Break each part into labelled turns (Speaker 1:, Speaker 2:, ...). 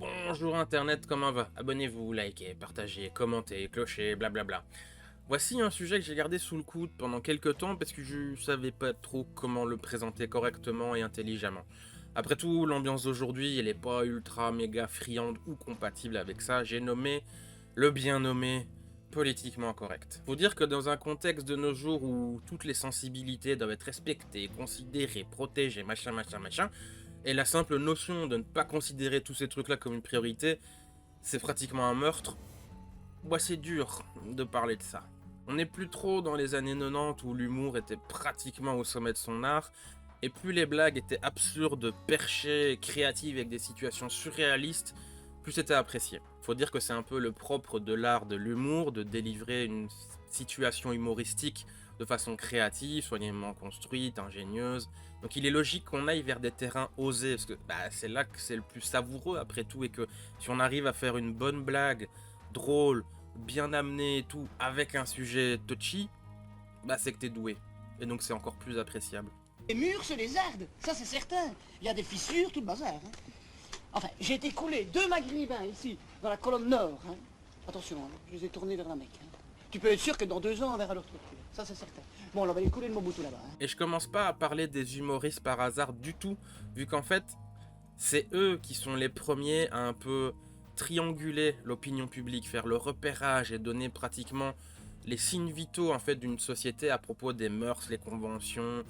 Speaker 1: Bonjour Internet, comment va? Abonnez-vous, likez, partagez, commentez, clochez, blablabla. Voici un sujet que j'ai gardé sous le coude pendant quelques temps parce que je savais pas trop comment le présenter correctement et intelligemment. Après tout, l'ambiance d'aujourd'hui, elle est pas ultra méga friande ou compatible avec ça. J'ai nommé le bien nommé politiquement correct. Faut dire que dans un contexte de nos jours où toutes les sensibilités doivent être respectées, considérées, protégées, machin, machin, machin, et la simple notion de ne pas considérer tous ces trucs-là comme une priorité, c'est pratiquement un meurtre. Bah, c'est dur de parler de ça. On n'est plus trop dans les années 90 où l'humour était pratiquement au sommet de son art, et plus les blagues étaient absurdes, perchées, créatives avec des situations surréalistes, plus c'était apprécié. Faut dire que c'est un peu le propre de l'art de l'humour, de délivrer une situation humoristique de façon créative, soigneusement construite, ingénieuse. Donc il est logique qu'on aille vers des terrains osés, parce que c'est là que c'est le plus savoureux après tout, et que si on arrive à faire une bonne blague, drôle, bien amenée et tout, avec un sujet touchy, c'est que t'es doué. Et donc c'est encore plus appréciable.
Speaker 2: Les murs se lézardent, ça c'est certain. Il y a des fissures, tout le bazar. Enfin, j'ai été coulé 2 maghrébins ici, dans la colonne nord. Attention, je les ai tournés vers la Mecque. Tu peux être sûr que dans 2 ans, on verra leur structure. Ça c'est certain. Bon, on va les couler de Mobutu là-bas.
Speaker 1: Et je commence pas à parler des humoristes par hasard du tout, vu qu'en fait, c'est eux qui sont les premiers à un peu trianguler l'opinion publique, faire le repérage et donner pratiquement les signes vitaux en fait d'une société à propos des mœurs, les conventions,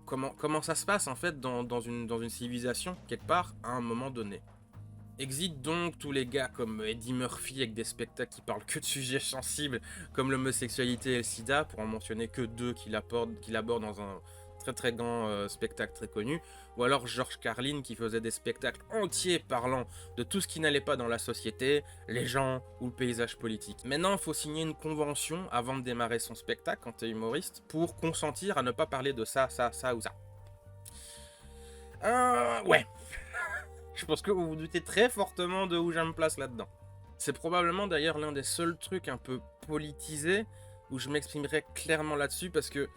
Speaker 1: comment ça se passe en fait dans une civilisation quelque part à un moment donné. Exit donc tous les gars comme Eddie Murphy avec des spectacles qui parlent que de sujets sensibles comme l'homosexualité et le sida, pour en mentionner que 2 qu'il aborde dans un très très grand spectacle très connu, ou alors George Carlin qui faisait des spectacles entiers parlant de tout ce qui n'allait pas dans la société, les gens ou le paysage politique. Maintenant, il faut signer une convention avant de démarrer son spectacle quand t'es humoriste pour consentir à ne pas parler de ça, ça, ça ou ça. Ouais. Je pense que vous vous doutez très fortement de où je me place là-dedans. C'est probablement d'ailleurs l'un des seuls trucs un peu politisés où je m'exprimerai clairement là-dessus parce que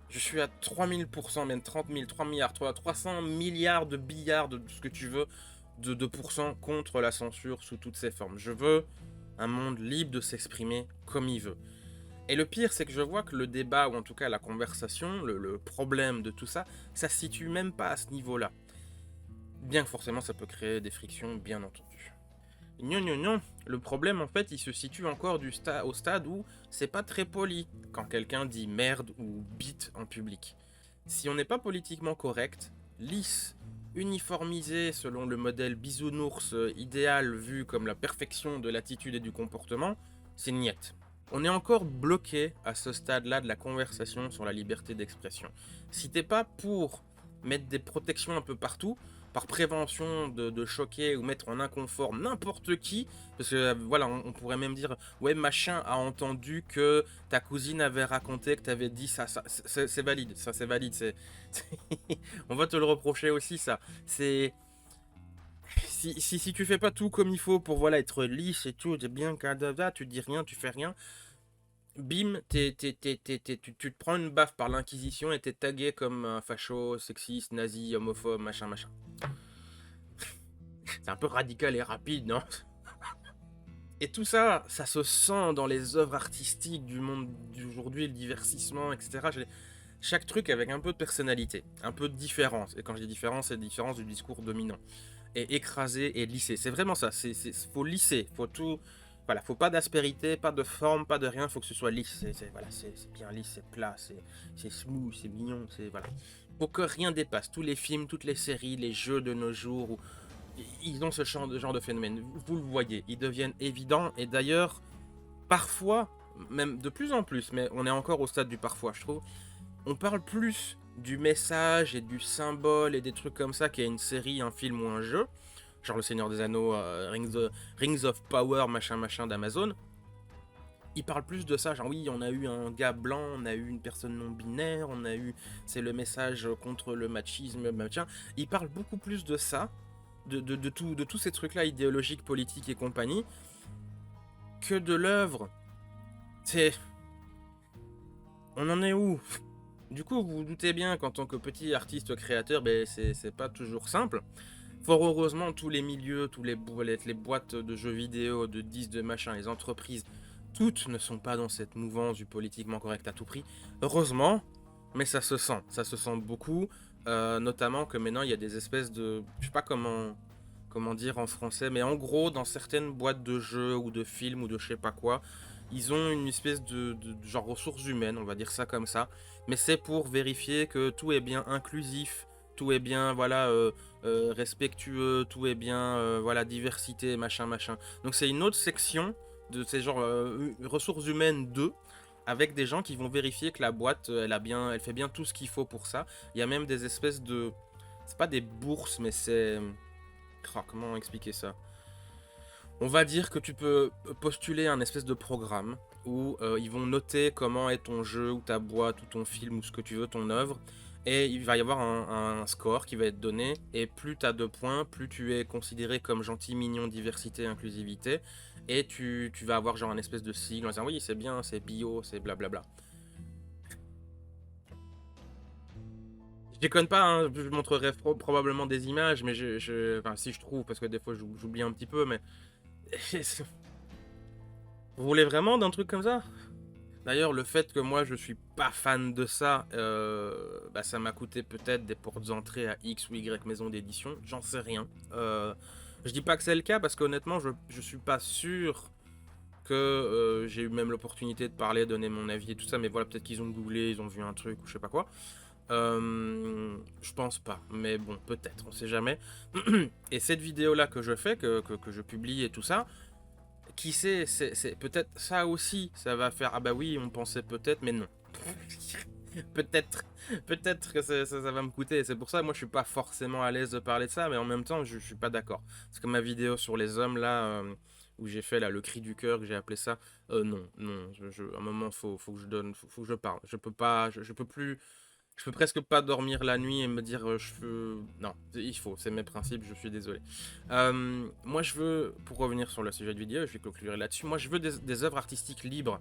Speaker 1: je suis à 3000%, même 30 000, 3 milliards, 300 milliards de billards, de ce que tu veux, de pourcents contre la censure sous toutes ses formes. Je veux un monde libre de s'exprimer comme il veut. Et le pire, c'est que je vois que le débat, ou en tout cas la conversation, le problème de tout ça, ça se situe même pas à ce niveau-là. Bien que forcément ça peut créer des frictions, bien entendu. Non, non, non, le problème en fait il se situe encore au stade où c'est pas très poli quand quelqu'un dit merde ou bite en public. Si on n'est pas politiquement correct, lisse, uniformisé selon le modèle bisounours idéal vu comme la perfection de l'attitude et du comportement, c'est niette. On est encore bloqué à ce stade-là de la conversation sur la liberté d'expression. Si t'es pas pour mettre des protections un peu partout, par prévention de choquer ou mettre en inconfort n'importe qui, parce que voilà, on pourrait même dire ouais, machin a entendu que ta cousine avait raconté que t'avais dit ça, c'est valide, ça c'est valide, on va te le reprocher aussi ça. C'est si tu fais pas tout comme il faut pour voilà être lisse et tout, t'es bien cadavre, tu dis rien, tu fais rien. Bim, tu te prends une baffe par l'Inquisition et t'es tagué comme un facho, sexiste, nazi, homophobe, machin, machin. C'est un peu radical et rapide, non? Et tout ça, ça se sent dans les œuvres artistiques du monde d'aujourd'hui, le divertissement, etc. Chaque truc avec un peu de personnalité, un peu de différence. Et quand je dis différence, c'est différence du discours dominant. Et écrasé et lissé. C'est vraiment ça. Faut lisser. Faut tout. Voilà, faut pas d'aspérité, pas de forme, pas de rien. Faut que ce soit lisse. C'est bien lisse, c'est plat, c'est smooth, c'est mignon. Voilà. Faut que rien dépasse. Tous les films, toutes les séries, les jeux de nos jours, ils ont ce genre de phénomène. Vous le voyez, ils deviennent évidents. Et d'ailleurs, parfois, même de plus en plus, mais on est encore au stade du parfois, je trouve, on parle plus du message et du symbole et des trucs comme ça qu'il y a une série, un film ou un jeu, genre Le Seigneur des Anneaux, Rings of Power, machin machin d'Amazon. Ils parlent plus de ça, genre oui, on a eu un gars blanc, on a eu une personne non binaire, on a eu, c'est le message contre le machisme, machin. Ils parlent beaucoup plus de ça, de tous ces trucs-là idéologiques, politiques et compagnie, que de l'œuvre. On en est où? Du coup, vous vous doutez bien qu'en tant que petit artiste créateur, c'est pas toujours simple. Fort heureusement, tous les milieux, les boîtes de jeux vidéo, de disques, de machin, les entreprises, toutes ne sont pas dans cette mouvance du politiquement correct à tout prix. Heureusement, mais ça se sent beaucoup. Notamment que maintenant il y a des espèces de, je sais pas comment dire en français, mais en gros dans certaines boîtes de jeux ou de films ou de je sais pas quoi, ils ont une espèce de genre ressources humaines, on va dire ça comme ça, mais c'est pour vérifier que tout est bien inclusif, tout est bien voilà respectueux, tout est bien voilà diversité machin machin. Donc c'est une autre section de ces genres ressources humaines 2 avec des gens qui vont vérifier que la boîte, elle fait bien tout ce qu'il faut pour ça. Il y a même des espèces de, c'est pas des bourses, mais c'est, comment expliquer ça? On va dire que tu peux postuler un espèce de programme où ils vont noter comment est ton jeu ou ta boîte ou ton film ou ce que tu veux, ton œuvre. Et il va y avoir un score qui va être donné. Et plus tu as de points, plus tu es considéré comme gentil, mignon, diversité, inclusivité. Et tu vas avoir genre un espèce de sigle en disant oui, c'est bien, c'est bio, c'est blablabla. Je déconne pas, hein, je montrerai probablement des images, mais enfin, si je trouve, parce que des fois j'oublie un petit peu, mais. Vous voulez vraiment d'un truc comme ça? D'ailleurs, le fait que moi je suis pas fan de ça, bah, ça m'a coûté peut-être des portes d'entrée à X ou Y maison d'édition, j'en sais rien. Je dis pas que c'est le cas parce qu'honnêtement, je suis pas sûr que j'ai eu même l'opportunité de parler, donner mon avis et tout ça, mais voilà, peut-être qu'ils ont googlé, ils ont vu un truc ou je sais pas quoi. Je pense pas, mais bon, peut-être, on sait jamais. Et cette vidéo là que je fais, que je publie et tout ça, qui sait, c'est peut-être ça aussi, ça va faire, ah bah oui, on pensait peut-être, mais non. Peut-être, peut-être que ça va me coûter. C'est pour ça, moi, je suis pas forcément à l'aise de parler de ça, mais en même temps, je suis pas d'accord. Parce que ma vidéo sur les hommes, là, où j'ai fait là, le cri du cœur, que j'ai appelé ça, non, non, à un moment, faut que je donne, faut que je parle. Je peux pas, je peux plus, je peux presque pas dormir la nuit et me dire je veux. Non, il faut, c'est mes principes, je suis désolé. Moi je veux, pour revenir sur le sujet de vidéo, je vais conclure là-dessus, moi je veux des œuvres artistiques libres.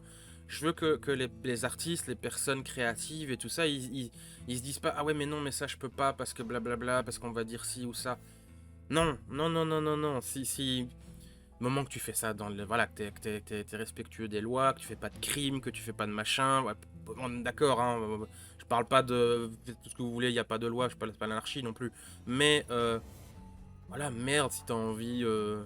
Speaker 1: Je veux que les artistes, les personnes créatives et tout ça, ils se disent pas ah ouais mais non mais ça je peux pas parce que blablabla, parce qu'on va dire ci ou ça. Non, non, non, non, non, non. Si, moment que tu fais ça dans le. Voilà, que t'es respectueux des lois, que tu fais pas de crimes, que tu fais pas de machin. Ouais, d'accord, hein. Je parle pas de. Faites tout ce que vous voulez, il n'y a pas de loi, je parle pas d'anarchie non plus. Mais, voilà, merde, si t'as envie. Je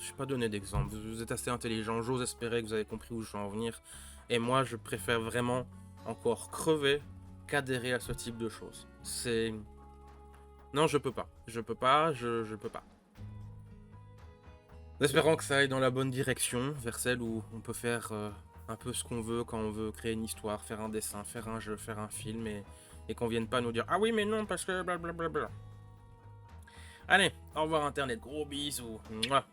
Speaker 1: vais pas donner d'exemple. Vous êtes assez intelligent, j'ose espérer que vous avez compris où je veux en venir. Et moi, je préfère vraiment encore crever qu'adhérer à ce type de choses. C'est. Non, je peux pas. Je peux pas, je peux pas. Espérons que ça aille dans la bonne direction, vers celle où on peut faire un peu ce qu'on veut quand on veut créer une histoire, faire un dessin, faire un jeu, faire un film, et qu'on vienne pas nous dire ah oui mais non parce que blablabla. Allez, au revoir internet, gros bisous. Mouah.